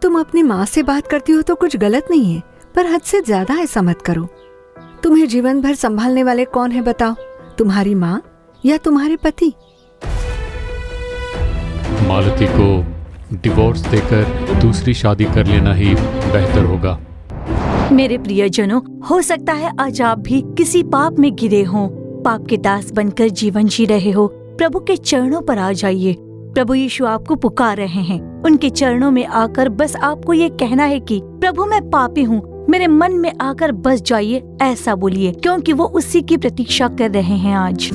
तुम अपनी माँ से बात करती हो तो कुछ गलत नहीं है, पर हद से ज्यादा ऐसा मत करो। तुम्हें जीवन भर संभालने वाले कौन है बताओ, तुम्हारी माँ या तुम्हारे पति? मालती को डिवोर्स देकर दूसरी शादी कर लेना ही बेहतर होगा। मेरे प्रियजनों, हो सकता है आज आप भी किसी पाप में गिरे हों, पाप के दास बनकर जीवन जी रहे हो। प्रभु के चरणों पर आ जाइए। प्रभु यीशु आपको पुकार रहे हैं। उनके चरणों में आकर बस आपको ये कहना है कि प्रभु मैं पापी हूँ, मेरे मन में आकर बस जाइए, ऐसा बोलिए, क्योंकि वो उसी की प्रतीक्षा कर रहे हैं आज।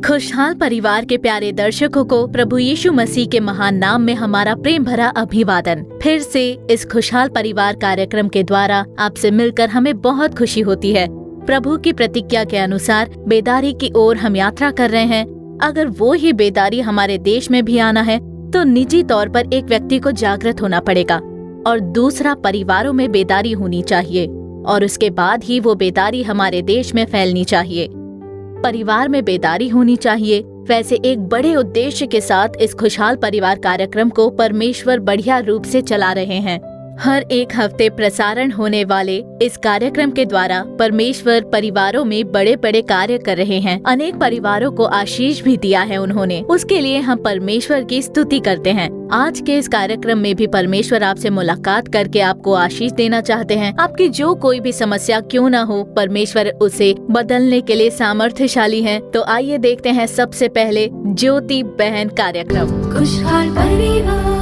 खुशहाल परिवार के प्यारे दर्शकों को प्रभु यीशु मसीह के महान नाम में हमारा प्रेम भरा अभिवादन। फिर से इस खुशहाल परिवार कार्यक्रम के द्वारा आपसे मिलकर हमें बहुत खुशी होती है। प्रभु की प्रतिज्ञा के अनुसार बेदारी की ओर हम यात्रा कर रहे हैं। अगर वो ही बेदारी हमारे देश में भी आना है तो निजी तौर पर एक व्यक्ति को जागृत होना पड़ेगा और दूसरा परिवारों में बेदारी होनी चाहिए और उसके बाद ही वो बेदारी हमारे देश में फैलनी चाहिए। परिवार में बेदारी होनी चाहिए। वैसे एक बड़े उद्देश्य के साथ इस खुशहाल परिवार कार्यक्रम को परमेश्वर बढ़िया रूप से चला रहे हैं। हर एक हफ्ते प्रसारण होने वाले इस कार्यक्रम के द्वारा परमेश्वर परिवारों में बड़े बड़े कार्य कर रहे हैं। अनेक परिवारों को आशीष भी दिया है उन्होंने। उसके लिए हम परमेश्वर की स्तुति करते हैं। आज के इस कार्यक्रम में भी परमेश्वर आपसे मुलाकात करके आपको आशीष देना चाहते हैं। आपकी जो कोई भी समस्या क्यों न हो, परमेश्वर उसे बदलने के लिए सामर्थ्यशाली है। तो आइए देखते हैं सबसे पहले ज्योति बहन कार्यक्रम। खुशहाल परिवार।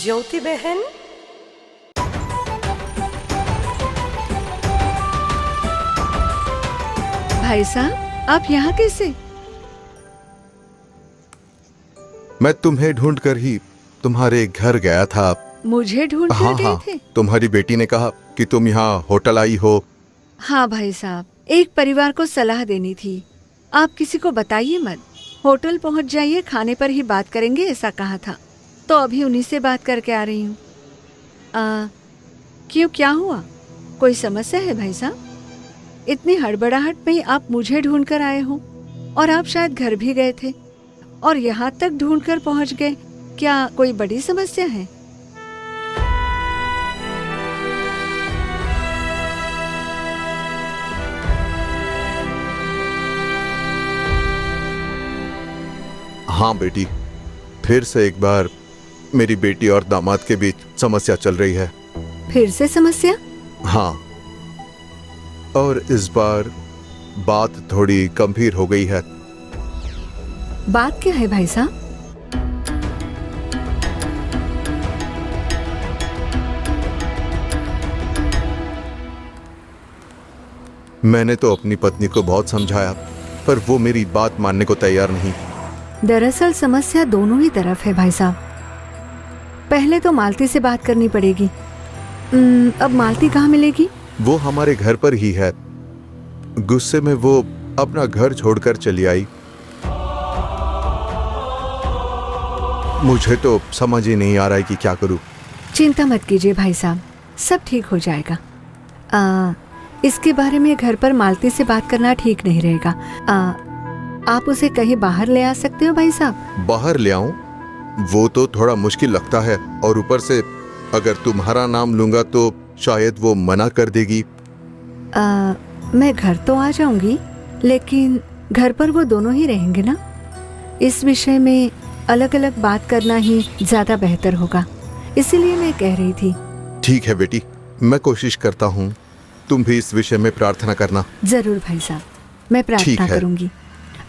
ज्योति बहन, भाई साहब आप यहाँ कैसे? मैं तुम्हें ढूंढकर ही तुम्हारे घर गया था। मुझे ढूंढ कर गए थे? तुम्हारी बेटी ने कहा कि तुम यहाँ होटल आई हो। हाँ भाई साहब, एक परिवार को सलाह देनी थी। आप किसी को बताइए मत, होटल पहुँच जाइए, खाने पर ही बात करेंगे ऐसा कहा था। तो अभी उन्हीं से बात करके आ रही हूँ। क्यों, क्या हुआ? कोई समस्या है भाई साहब? इतनी हड़बड़ाहट में आप मुझे ढूंढ कर आए हो और आप शायद घर भी गए थे और यहाँ तक ढूंढ कर पहुँच गए। क्या कोई बड़ी समस्या है? हाँ बेटी, फिर से एक बार मेरी बेटी और दामाद के बीच समस्या चल रही है। फिर से समस्या? हाँ, और इस बार बात थोड़ी गंभीर हो गई है। बात क्या है भाई साहब? मैंने तो अपनी पत्नी को बहुत समझाया, पर वो मेरी बात मानने को तैयार नहीं। दरअसल समस्या दोनों ही तरफ है भाई साहब। पहले तो मालती से बात करनी पड़ेगी। अब मालती कहाँ मिलेगी? वो हमारे घर पर ही है। गुस्से में वो अपना घर छोड़कर चली आई। मुझे तो समझ ही नहीं आ रहा है कि क्या करूं। चिंता मत कीजिए भाई साहब, सब ठीक हो जाएगा। इसके बारे में घर पर मालती से बात करना ठीक नहीं रहेगा। आप उसे कहीं बाहर ले आ सकते हो भाई साहब। बाहर ले आऊं? वो तो थोड़ा मुश्किल लगता है, और ऊपर से अगर तुम्हारा नाम लूंगा तो शायद वो मना कर देगी। मैं घर तो आ जाऊंगी, लेकिन घर पर वो दोनों ही रहेंगे ना? इस विषय में अलग अलग बात करना ही ज्यादा बेहतर होगा, इसीलिए मैं कह रही थी। ठीक है बेटी, मैं कोशिश करता हूँ। तुम भी इस विषय में प्रार्थना करना। जरूर भाई साहब, मैं ठीक प्रार्थना है। करूंगी।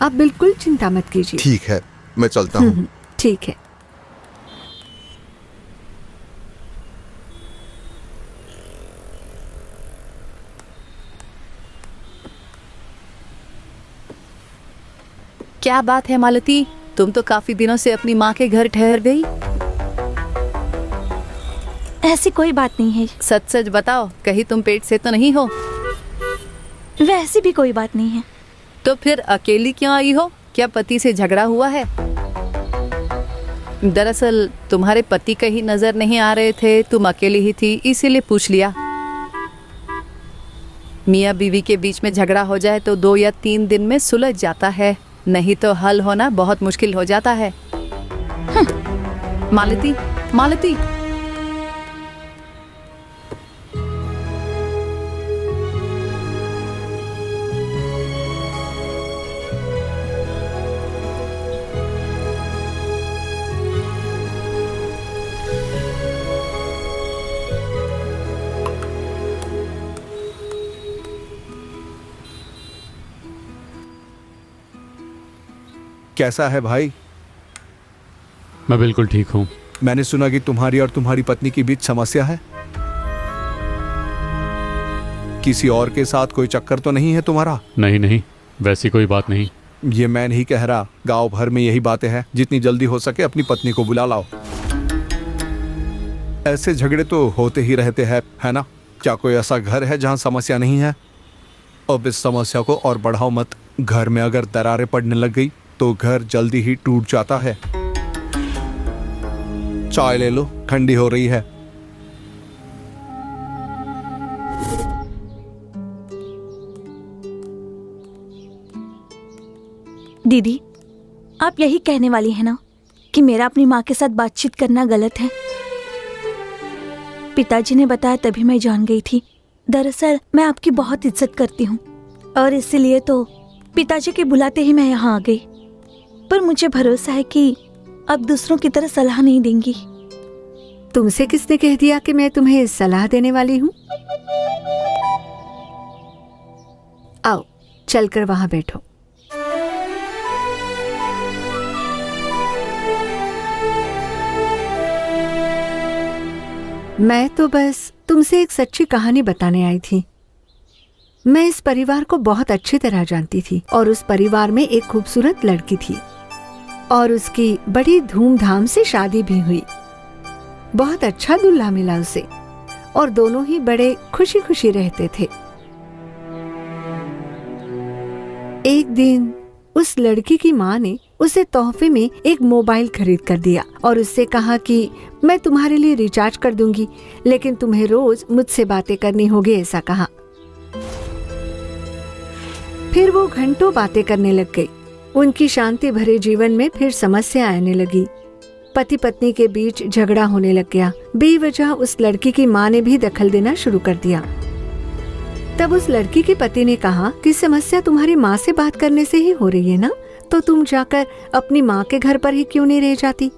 आप बिल्कुल चिंता मत कीजिए। ठीक है, मैं चलता हूँ। ठीक है। क्या बात है मालती, तुम तो काफी दिनों से अपनी माँ के घर ठहर गई। ऐसी कोई बात नहीं है। सच सच बताओ, कहीं तुम पेट से तो नहीं हो? वैसी भी कोई बात नहीं है। तो फिर अकेली क्यों आई हो? क्या पति से झगड़ा हुआ है? दरअसल तुम्हारे पति कहीं नजर नहीं आ रहे थे, तुम अकेली ही थी, इसीलिए पूछ लिया। मियाँ बीवी के बीच में झगड़ा हो जाए तो 2 या 3 दिन में सुलझ जाता है, नहीं तो हल होना बहुत मुश्किल हो जाता है। मालती, मालती, कैसा है भाई? मैं बिल्कुल ठीक हूँ। मैंने सुना कि तुम्हारी और तुम्हारी पत्नी के बीच समस्या है। किसी और के साथ कोई चक्कर तो नहीं है तुम्हारा? नहीं नहीं, वैसी कोई बात नहीं। ये मैं नहीं कह रहा, गांव भर में यही बातें हैं। जितनी जल्दी हो सके अपनी पत्नी को बुला लाओ। ऐसे झगड़े तो होते ही रहते हैं, है ना? क्या कोई ऐसा घर है जहां समस्या नहीं है? अब इस समस्या को और बढ़ाओ मत। घर में अगर दरारें पड़ने लग गई तो घर जल्दी ही टूट जाता है। चाय ले लो, ठंडी हो रही है। दीदी, आप यही कहने वाली है ना कि मेरा अपनी माँ के साथ बातचीत करना गलत है? पिताजी ने बताया तभी मैं जान गई थी। दरअसल मैं आपकी बहुत इज्जत करती हूँ और इसीलिए तो पिताजी के बुलाते ही मैं यहाँ आ गई। पर मुझे भरोसा है कि अब दूसरों की तरह सलाह नहीं देंगी। तुमसे किसने कह दिया कि मैं तुम्हें सलाह देने वाली हूँ? आओ, चलकर वहां बैठो। मैं तो बस तुमसे एक सच्ची कहानी बताने आई थी। मैं इस परिवार को बहुत अच्छी तरह जानती थी और उस परिवार में एक खूबसूरत लड़की थी और उसकी बड़ी धूमधाम से शादी भी हुई। बहुत अच्छा दूल्हा मिला उसे और दोनों ही बड़े खुशी खुशी रहते थे। एक दिन उस लड़की की माँ ने उसे तोहफे में एक मोबाइल खरीद कर दिया और उससे कहा कि मैं तुम्हारे लिए रिचार्ज कर दूंगी, लेकिन तुम्हें रोज मुझसे बातें करनी होगी, ऐसा कहा। फिर वो घंटों बातें करने लग गई। उनकी शांति भरे जीवन में फिर समस्या आने लगी। पति पत्नी के बीच झगड़ा होने लग गया। बेवजह उस लड़की की माँ ने भी दखल देना शुरू कर दिया। तब उस लड़की के पति ने कहा कि समस्या तुम्हारी माँ से बात करने से ही हो रही है ना, तो तुम जाकर अपनी माँ के घर पर ही क्यों नहीं रह जाती?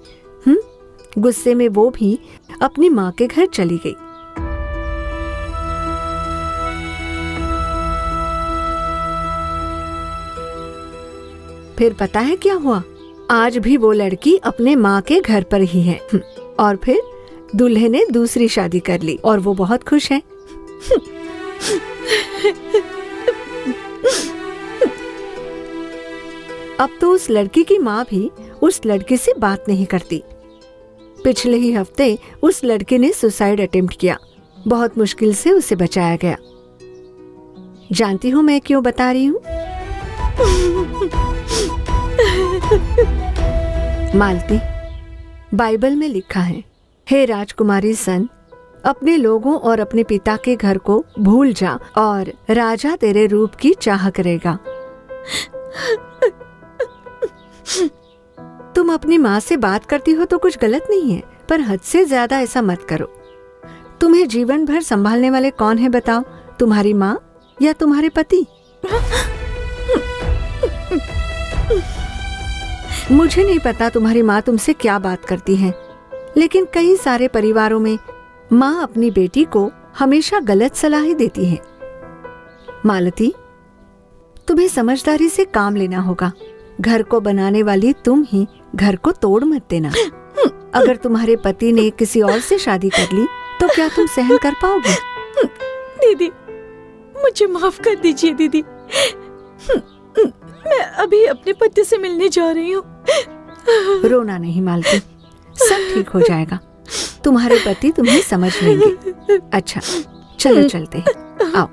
गुस्से में वो भी अपनी माँ के घर चली गई। फिर पता है क्या हुआ? आज भी वो लड़की अपने माँ के घर पर ही है। और फिर दूल्हे ने दूसरी शादी कर ली और वो बहुत खुश है। अब तो उस लड़की की माँ भी उस लड़के से बात नहीं करती। पिछले ही हफ्ते उस लड़के ने सुसाइड अटेम्प्ट किया। बहुत मुश्किल से उसे बचाया गया। जानती हूँ मैं क्यों बता रही हूँ? मालती, बाइबल में लिखा है, हे राजकुमारी सन, अपने लोगों और अपने पिता के घर को भूल जा और राजा तेरे रूप की चाह करेगा। तुम अपनी माँ से बात करती हो तो कुछ गलत नहीं है, पर हद से ज्यादा ऐसा मत करो। तुम्हें जीवन भर संभालने वाले कौन है बताओ? तुम्हारी माँ या तुम्हारे पति? मुझे नहीं पता तुम्हारी माँ तुमसे क्या बात करती है, लेकिन कई सारे परिवारों में माँ अपनी बेटी को हमेशा गलत सलाह ही देती है। मालती, तुम्हें समझदारी से काम लेना होगा। घर को बनाने वाली तुम ही घर को तोड़ मत देना। अगर तुम्हारे पति ने किसी और से शादी कर ली तो क्या तुम सहन कर पाओगे? दीदी, मुझे माफ कर दीजिए दीदी। मैं अभी अपने पति से मिलने जा रही हूँ। रोना नहीं मालती, सब ठीक हो जाएगा। तुम्हारे पति तुम्हें समझ लेंगे। अच्छा, चलो चलते हैं, आओ।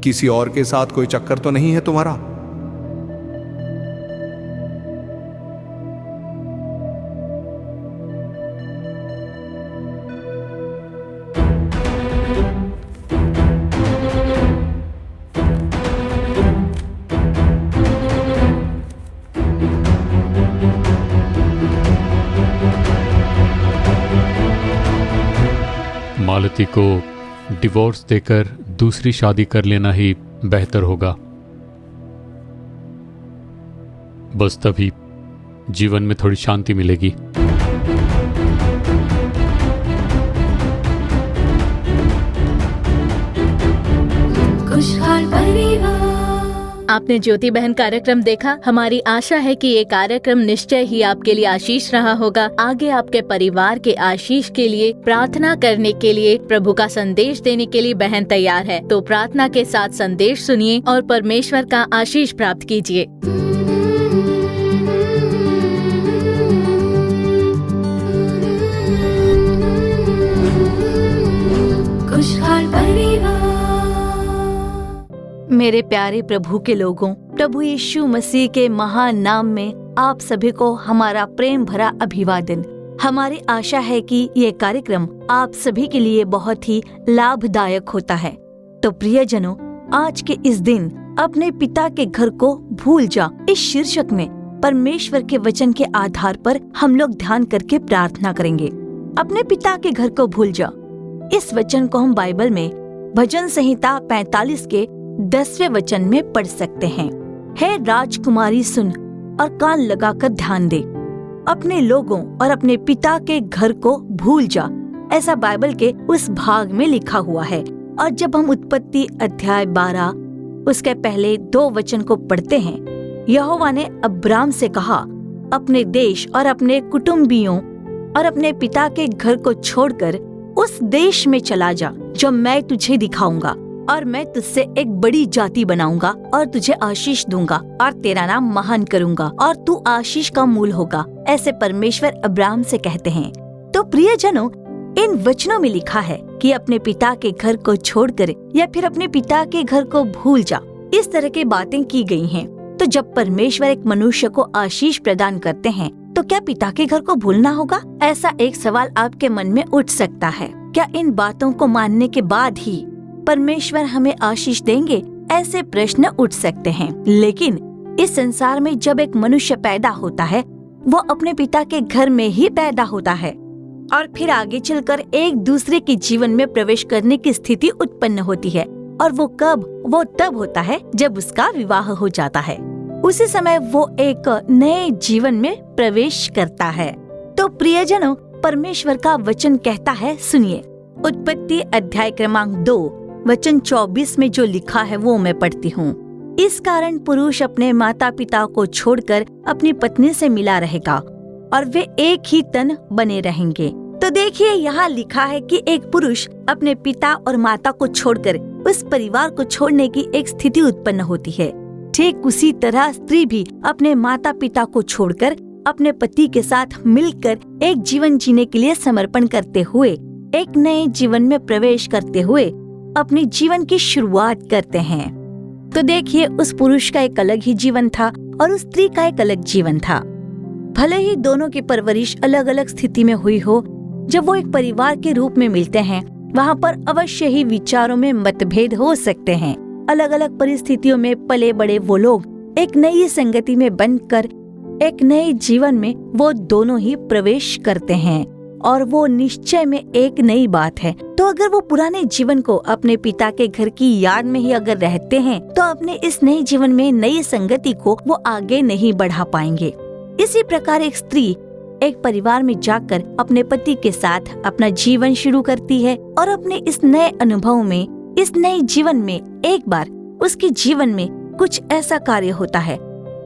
किसी और के साथ कोई चक्कर तो नहीं है तुम्हारा? मालती को डिवोर्स देकर दूसरी शादी कर लेना ही बेहतर होगा। बस तभी जीवन में थोड़ी शांति मिलेगी। खुशहाल परिवार। आपने ज्योति बहन कार्यक्रम देखा। हमारी आशा है कि ये कार्यक्रम निश्चय ही आपके लिए आशीष रहा होगा। आगे आपके परिवार के आशीष के लिए प्रार्थना करने के लिए, प्रभु का संदेश देने के लिए बहन तैयार है। तो प्रार्थना के साथ संदेश सुनिए और परमेश्वर का आशीष प्राप्त कीजिए। खुशहाल परिवार। मेरे प्यारे प्रभु के लोगों, प्रभु यीशु मसीह के महान नाम में आप सभी को हमारा प्रेम भरा अभिवादन। हमारी आशा है कि ये कार्यक्रम आप सभी के लिए बहुत ही लाभदायक होता है। तो प्रियजनों, आज के इस दिन अपने पिता के घर को भूल जा, इस शीर्षक में परमेश्वर के वचन के आधार पर हम लोग ध्यान करके प्रार्थना करेंगे। अपने पिता के घर को भूल जा, इस वचन को हम बाइबल में भजन संहिता 45 के 10वें वचन में पढ़ सकते हैं। हे राजकुमारी, सुन और कान लगाकर ध्यान दे, अपने लोगों और अपने पिता के घर को भूल जा। ऐसा बाइबल के उस भाग में लिखा हुआ है। और जब हम उत्पत्ति अध्याय 12 उसके पहले 2 वचन को पढ़ते हैं, यहोवा ने अब्राम से कहा, अपने देश और अपने कुटुंबियों और अपने पिता के घर को छोड़कर उस देश में चला जा जो मैं तुझे दिखाऊंगा, और मैं तुझसे एक बड़ी जाति बनाऊंगा और तुझे आशीष दूंगा और तेरा नाम महान करूंगा और तू आशीष का मूल होगा। ऐसे परमेश्वर अब्राहम से कहते हैं। तो प्रियजनों, इन वचनों में लिखा है कि अपने पिता के घर को छोड़कर या फिर अपने पिता के घर को भूल जा, इस तरह की बातें की गई हैं। तो जब परमेश्वर एक मनुष्य को आशीष प्रदान करते हैं तो क्या पिता के घर को भूलना होगा? ऐसा एक सवाल आपके मन में उठ सकता है। क्या इन बातों को मानने के बाद ही परमेश्वर हमें आशीष देंगे? ऐसे प्रश्न उठ सकते हैं। लेकिन इस संसार में जब एक मनुष्य पैदा होता है, वो अपने पिता के घर में ही पैदा होता है और फिर आगे चलकर एक दूसरे के जीवन में प्रवेश करने की स्थिति उत्पन्न होती है। और वो कब? वो तब होता है जब उसका विवाह हो जाता है। उसी समय वो एक नए जीवन में प्रवेश करता है। तो प्रियजनों, परमेश्वर का वचन कहता है, सुनिए। उत्पत्ति अध्याय क्रमांक 2 वचन 24 में जो लिखा है वो मैं पढ़ती हूँ। इस कारण पुरुष अपने माता पिता को छोड़कर अपनी पत्नी से मिला रहेगा और वे एक ही तन बने रहेंगे। तो देखिए, यहाँ लिखा है कि एक पुरुष अपने पिता और माता को छोड़कर उस परिवार को छोड़ने की एक स्थिति उत्पन्न होती है। ठीक उसी तरह स्त्री भी अपने माता पिता को छोड़कर अपने पति के साथ मिलकर एक जीवन जीने के लिए समर्पण करते हुए, एक नए जीवन में प्रवेश करते हुए अपने जीवन की शुरुआत करते हैं। तो देखिए, उस पुरुष का एक अलग ही जीवन था और उस स्त्री का एक अलग जीवन था। भले ही दोनों की परवरिश अलग अलग स्थिति में हुई हो, जब वो एक परिवार के रूप में मिलते हैं, वहाँ पर अवश्य ही विचारों में मतभेद हो सकते हैं। अलग अलग परिस्थितियों में पले बड़े वो लोग एक नई संगति में बनकर एक नए जीवन में वो दोनों ही प्रवेश करते हैं और वो निश्चय में एक नई बात है। तो अगर वो पुराने जीवन को अपने पिता के घर की याद में ही अगर रहते हैं तो अपने इस नए जीवन में नई संगति को वो आगे नहीं बढ़ा पाएंगे। इसी प्रकार एक स्त्री एक परिवार में जाकर अपने पति के साथ अपना जीवन शुरू करती है और अपने इस नए अनुभव में, इस नए जीवन में एक बार उसके जीवन में कुछ ऐसा कार्य होता है।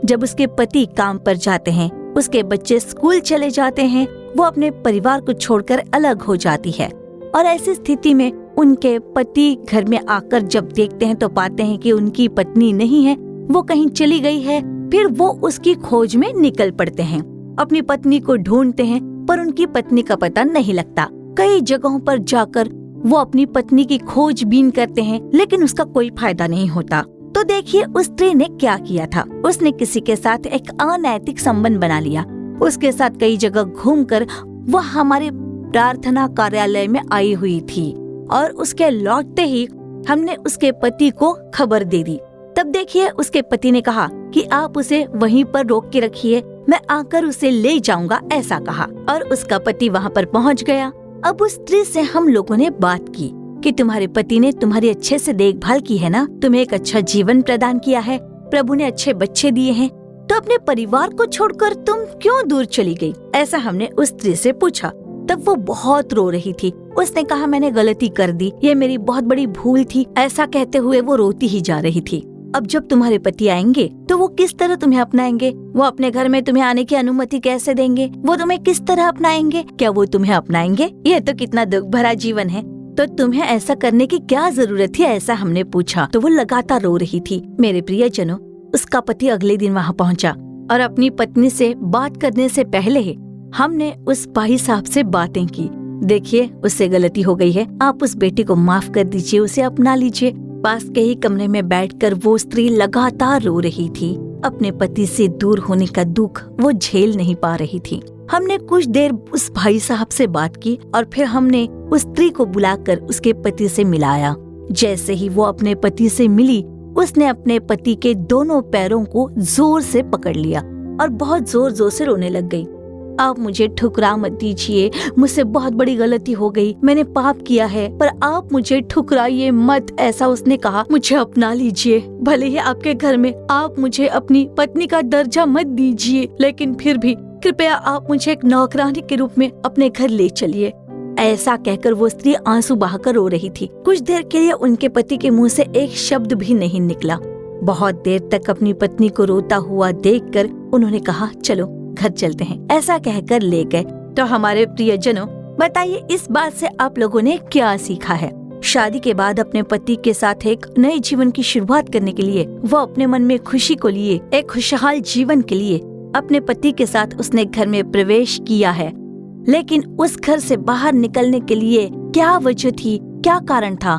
जब उसके पति काम पर जाते हैं, उसके बच्चे स्कूल चले जाते हैं, वो अपने परिवार को छोड़कर अलग हो जाती है और ऐसी स्थिति में उनके पति घर में आकर जब देखते हैं तो पाते हैं कि उनकी पत्नी नहीं है, वो कहीं चली गई है। फिर वो उसकी खोज में निकल पड़ते हैं, अपनी पत्नी को ढूंढते हैं, पर उनकी पत्नी का पता नहीं लगता। कई जगहों पर जाकर वो अपनी पत्नी की खोजबीन करते हैं, लेकिन उसका कोई फायदा नहीं होता। तो देखिए उस स्त्री ने क्या किया था। उसने किसी के साथ एक अनैतिक संबंध बना लिया। उसके साथ कई जगह घूमकर वो हमारे प्रार्थना कार्यालय में आई हुई थी और उसके लौटते ही हमने उसके पति को खबर दे दी। तब देखिए उसके पति ने कहा कि आप उसे वहीं पर रोक के रखिए, मैं आकर उसे ले जाऊंगा, ऐसा कहा और उसका पति वहाँ पर पहुँच गया। अब उस स्त्री से हम लोगों ने बात की कि तुम्हारे पति ने तुम्हारी अच्छे से देखभाल की है ना, तुम्हें एक अच्छा जीवन प्रदान किया है, प्रभु ने अच्छे बच्चे दिए हैं, तो अपने परिवार को छोड़कर तुम क्यों दूर चली गई? ऐसा हमने उस स्त्री से पूछा। तब वो बहुत रो रही थी। उसने कहा मैंने गलती कर दी, ये मेरी बहुत बड़ी भूल थी। ऐसा कहते हुए वो रोती ही जा रही थी। अब जब तुम्हारे पति आएंगे तो वो किस तरह तुम्हें अपनाएंगे? वो अपने घर में तुम्हें आने की अनुमति कैसे देंगे? वो तुम्हें किस तरह अपनाएंगे? क्या वो तुम्हें अपनाएंगे? ये तो कितना दुख भरा जीवन है। तो तुम्हें ऐसा करने की क्या जरूरत थी? ऐसा हमने पूछा तो वो लगातार रो रही थी। मेरे प्रियजनों, उसका पति अगले दिन वहाँ पहुँचा और अपनी पत्नी से बात करने से पहले ही हमने उस भाई साहब से बातें की। देखिए उससे गलती हो गई है, आप उस बेटी को माफ कर दीजिए, उसे अपना लीजिए। पास के ही कमरे में बैठकर वो स्त्री लगातार रो रही थी। अपने पति से दूर होने का दुख वो झेल नहीं पा रही थी। हमने कुछ देर उस भाई साहब से बात की और फिर हमने उस स्त्री को बुलाकर उसके पति से मिलाया। जैसे ही वो अपने पति से मिली, उसने अपने पति के दोनों पैरों को जोर से पकड़ लिया और बहुत जोर जोर से रोने लग गई। आप मुझे ठुकरा मत दीजिए, मुझसे बहुत बड़ी गलती हो गई, मैंने पाप किया है, पर आप मुझे ठुकराइए मत, ऐसा उसने कहा। मुझे अपना लीजिए, भले ही आपके घर में आप मुझे अपनी पत्नी का दर्जा मत दीजिए, लेकिन फिर भी कृपया आप मुझे एक नौकरानी के रूप में अपने घर ले चलिए। ऐसा कहकर वो स्त्री आंसू बहाकर रो रही थी। कुछ देर के लिए उनके पति के मुंह से एक शब्द भी नहीं निकला। बहुत देर तक अपनी पत्नी को रोता हुआ देखकर उन्होंने कहा चलो घर चलते हैं, ऐसा कहकर ले गए। तो हमारे प्रियजनों, बताइए इस बात से आप लोगों ने क्या सीखा है? शादी के बाद अपने पति के साथ एक नए जीवन की शुरुआत करने के लिए, वो अपने मन में खुशी को लिए, एक खुशहाल जीवन के लिए अपने पति के साथ उसने घर में प्रवेश किया है। लेकिन उस घर से बाहर निकलने के लिए क्या वजह थी, क्या कारण था?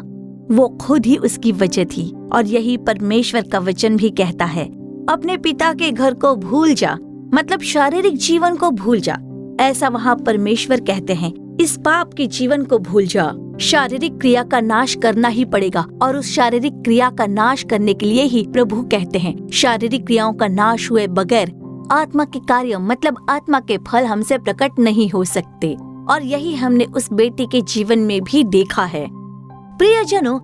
वो खुद ही उसकी वजह थी। और यही परमेश्वर का वचन भी कहता है, अपने पिता के घर को भूल जा, मतलब शारीरिक जीवन को भूल जा। ऐसा वहाँ परमेश्वर कहते हैं, इस पाप के जीवन को भूल जा। शारीरिक क्रिया का नाश करना ही पड़ेगा और उस शारीरिक क्रिया का नाश करने के लिए ही प्रभु कहते हैं, शारीरिक क्रियाओं का नाश हुए बगैर आत्मा के कार्य मतलब आत्मा के फल हमसे प्रकट नहीं हो सकते। और यही हमने उस बेटी के जीवन में भी देखा है। प्रियजनों,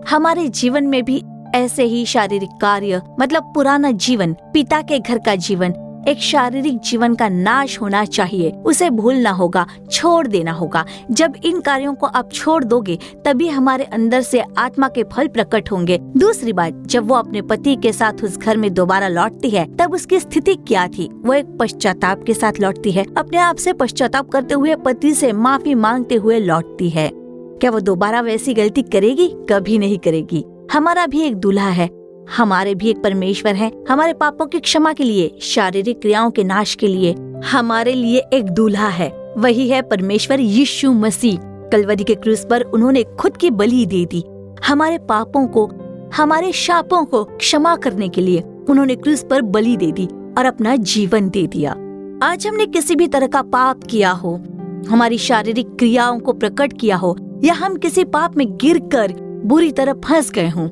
हमारे जीवन में भी ऐसे ही शारीरिक कार्य मतलब पुराना जीवन, पिता के घर का जीवन, एक शारीरिक जीवन का नाश होना चाहिए। उसे भूलना होगा, छोड़ देना होगा। जब इन कार्यों को आप छोड़ दोगे तभी हमारे अंदर से आत्मा के फल प्रकट होंगे। दूसरी बात, जब वो अपने पति के साथ उस घर में दोबारा लौटती है तब उसकी स्थिति क्या थी? वो एक पश्चाताप के साथ लौटती है, अपने आप से पश्चाताप करते हुए, पति से माफी मांगते हुए लौटती है। क्या वो दोबारा वैसी गलती करेगी? कभी नहीं करेगी। हमारा भी एक दूल्हा है, हमारे भी एक परमेश्वर है। हमारे पापों की क्षमा के लिए, शारीरिक क्रियाओं के नाश के लिए हमारे लिए एक दूल्हा है। वही है परमेश्वर यीशु मसीह। कलवरी के क्रूस पर उन्होंने खुद की बलि दे दी। हमारे पापों को, हमारे शापों को क्षमा करने के लिए उन्होंने क्रूस पर बलि दे दी और अपना जीवन दे दिया। आज हमने किसी भी तरह का पाप किया हो, हमारी शारीरिक क्रियाओं को प्रकट किया हो, या हम किसी पाप में गिरकर बुरी तरह फंस गए हों,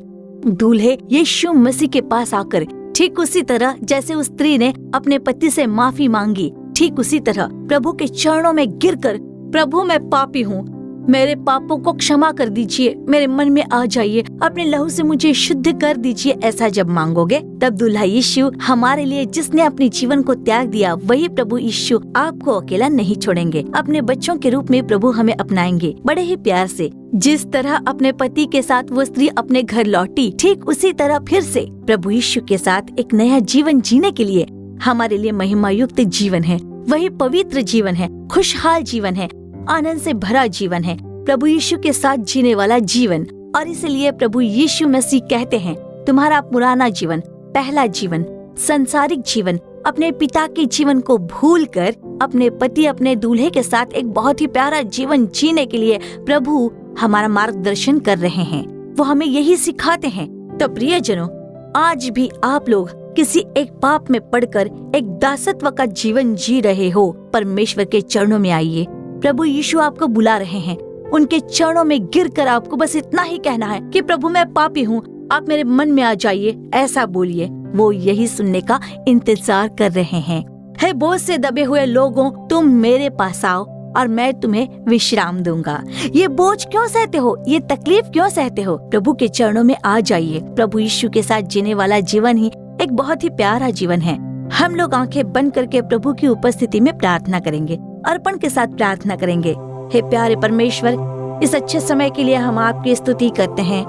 दूल्हे यीशु मसीह के पास आकर ठीक उसी तरह जैसे उस स्त्री ने अपने पति से माफी मांगी, ठीक उसी तरह प्रभु के चरणों में गिरकर प्रभु मैं पापी हूँ, मेरे पापों को क्षमा कर दीजिए, मेरे मन में आ जाइए, अपने लहू से मुझे शुद्ध कर दीजिए। ऐसा जब मांगोगे तब दूल्हा यीशु हमारे लिए जिसने अपने जीवन को त्याग दिया, वही प्रभु यीशु आपको अकेला नहीं छोड़ेंगे। अपने बच्चों के रूप में प्रभु हमें अपनाएंगे बड़े ही प्यार से। जिस तरह अपने पति के साथ वो स्त्री अपने घर लौटी, ठीक उसी तरह फिर से प्रभु यीशु के साथ एक नया जीवन जीने के लिए हमारे लिए महिमा युक्त जीवन है। वही पवित्र जीवन है, खुशहाल जीवन है, आनंद से भरा जीवन है, प्रभु यीशु के साथ जीने वाला जीवन। और इसलिए प्रभु यीशु मसीह कहते हैं, तुम्हारा पुराना जीवन, पहला जीवन, संसारिक जीवन, अपने पिता के जीवन को भूलकर अपने पति, अपने दूल्हे के साथ एक बहुत ही प्यारा जीवन जीने के लिए प्रभु हमारा मार्गदर्शन कर रहे हैं। वो हमें यही सिखाते हैं। तो प्रियजनों, आज भी आप लोग किसी एक पाप में पड़कर एक दासत्व का जीवन जी रहे हो, परमेश्वर के चरणों में आइए। प्रभु यीशु आपको बुला रहे हैं। उनके चरणों में गिरकर आपको बस इतना ही कहना है कि प्रभु मैं पापी हूँ, आप मेरे मन में आ जाइए, ऐसा बोलिए। वो यही सुनने का इंतजार कर रहे हैं। हे बोझ से दबे हुए लोगों, तुम मेरे पास आओ और मैं तुम्हें विश्राम दूंगा। ये बोझ क्यों सहते हो, ये तकलीफ क्यों सहते हो? प्रभु के चरणों में आ जाइए। प्रभु यीशु के साथ जीने वाला जीवन ही एक बहुत ही प्यारा जीवन है। हम लोग आंखें बंद करके प्रभु की उपस्थिति में प्रार्थना करेंगे, अर्पण के साथ प्रार्थना करेंगे। हे प्यारे परमेश्वर, इस अच्छे समय के लिए हम आपकी स्तुति करते हैं।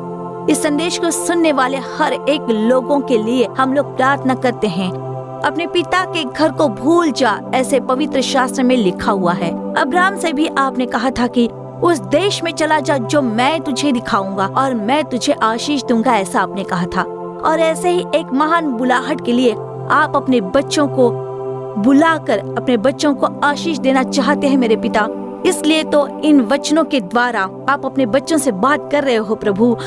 इस संदेश को सुनने वाले हर एक लोगों के लिए हम लोग प्रार्थना करते हैं। अपने पिता के घर को भूल जा, ऐसे पवित्र शास्त्र में लिखा हुआ है। अब्राहम से भी आपने कहा था कि उस देश में चला जा जो मैं तुझे दिखाऊंगा और मैं तुझे आशीष दूंगा, ऐसा आपने कहा था। और ऐसे ही एक महान बुलाहट के लिए आप अपने बच्चों को बुलाकर अपने बच्चों को आशीष देना चाहते हैं मेरे पिता। इसलिए तो इन वचनों के द्वारा आप अपने बच्चों से बात कर रहे हो प्रभु।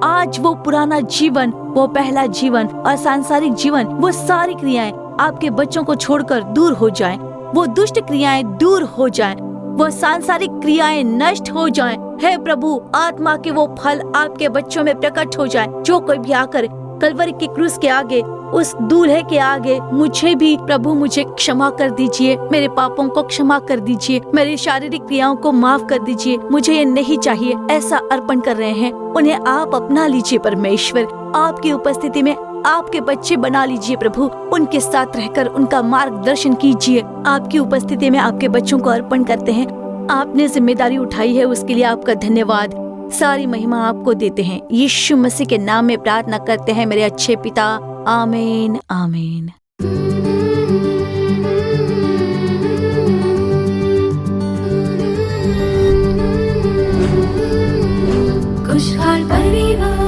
आज वो पुराना जीवन, वो पहला जीवन और सांसारिक जीवन, वो सारी क्रियाएं आपके बच्चों को छोड़कर दूर हो जाएं। वो दुष्ट क्रियाएं दूर हो जाएं, वो सांसारिक क्रियाएं नष्ट हो जाएं। हे प्रभु, आत्मा के वो फल आपके बच्चों में प्रकट हो जाएं। जो कोई भी आकर कलवरी की क्रूस के आगे, उस दूल्हे के आगे, मुझे भी प्रभु मुझे क्षमा कर दीजिए, मेरे पापों को क्षमा कर दीजिए, मेरी शारीरिक क्रियाओं को माफ कर दीजिए, मुझे ये नहीं चाहिए, ऐसा अर्पण कर रहे हैं। उन्हें आप अपना लीजिए परमेश्वर। आपकी उपस्थिति में आपके बच्चे बना लीजिए प्रभु। उनके साथ रहकर उनका मार्गदर्शन कीजिए। आपकी उपस्थिति में आपके बच्चों को अर्पण करते हैं। आपने जिम्मेदारी उठाई है, उसके लिए आपका धन्यवाद। सारी महिमा आपको देते हैं। यीशु मसीह के नाम में प्रार्थना करते हैं मेरे अच्छे पिता। आमीन आमीन। खुशहाल परिवार।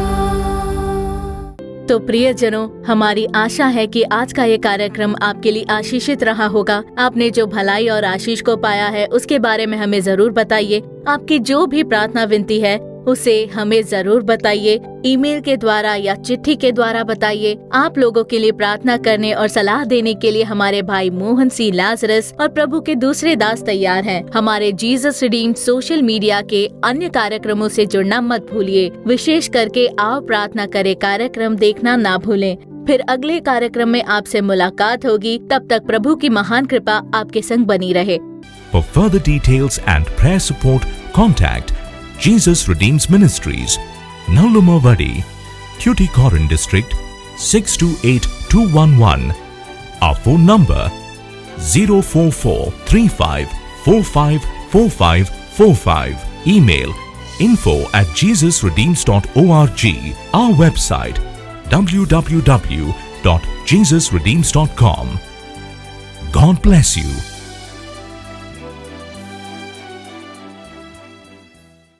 तो प्रियजनों, हमारी आशा है कि आज का ये कार्यक्रम आपके लिए आशीषित रहा होगा। आपने जो भलाई और आशीष को पाया है उसके बारे में हमें जरूर बताइए। आपकी जो भी प्रार्थना विनती है उसे हमें जरूर बताइए, ईमेल के द्वारा या चिट्ठी के द्वारा बताइए। आप लोगों के लिए प्रार्थना करने और सलाह देने के लिए हमारे भाई मोहन सी लाजरस और प्रभु के दूसरे दास तैयार हैं। हमारे जीसस रिडीम्ड सोशल मीडिया के अन्य कार्यक्रमों से जुड़ना मत भूलिए। विशेष करके आओ प्रार्थना करे कार्यक्रम देखना ना भूलें। फिर अगले कार्यक्रम में आपसे मुलाकात होगी। तब तक प्रभु की महान कृपा आपके संग बनी रहे। For further details and prayer support, contact Jesus Redeems Ministries, Nallumavadi, Tuticorin District, 628211. Our phone number 04435454545. Email info@jesusredeems.org. Our website www.jesusredeems.com. God bless you.